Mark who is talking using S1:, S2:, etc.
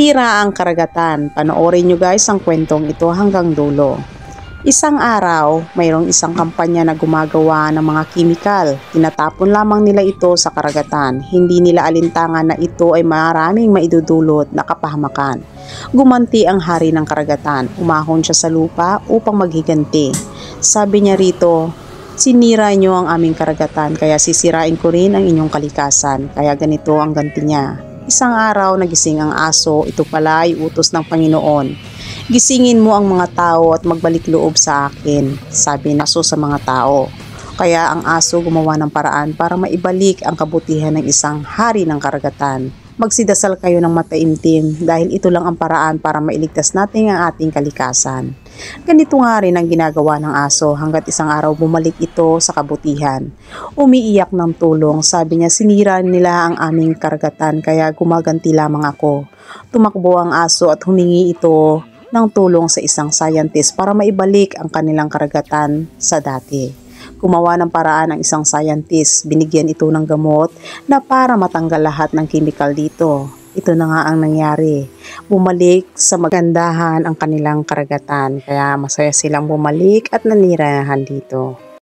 S1: Tira ang karagatan. Panoorin nyo guys ang kwentong ito hanggang dulo. Isang araw, mayroong isang kampanya na gumagawa ng mga kimikal. Tinatapon lamang nila ito sa karagatan. Hindi nila alintangan na ito ay maraming maidudulot na kapahamakan. Gumanti ang hari ng karagatan. Umahon siya sa lupa upang maghiganti. Sabi niya rito, "Sinira niyo ang aming karagatan, kaya sisirain ko rin ang inyong kalikasan. Kaya ganito ang ganti niya." Isang araw nagising ang aso. Ito pala ay utos ng Panginoon. "Gisingin mo ang mga tao at magbalik loob sa akin," sabi ng aso sa mga tao. Kaya ang aso gumawa ng paraan para maibalik ang kabutihan ng isang hari ng karagatan. Magsidasal kayo ng mataimtim dahil ito lang ang paraan para mailigtas natin ang ating kalikasan. Ganito nga rin ang ginagawa ng aso hanggat isang araw bumalik ito sa kabutihan. Umiiyak ng tulong, sabi niya, "Sinira nila ang aming karagatan kaya gumaganti lamang ako." Tumakbo ang aso at humingi ito ng tulong sa isang scientist para maibalik ang kanilang karagatan sa dati. Gumawa ng paraan ang isang scientist, binigyan ito ng gamot na para matanggal lahat ng chemical dito. Ito na nga ang nangyari. Bumalik sa magandahan ang kanilang karagatan, kaya masaya silang bumalik at nanirahan dito.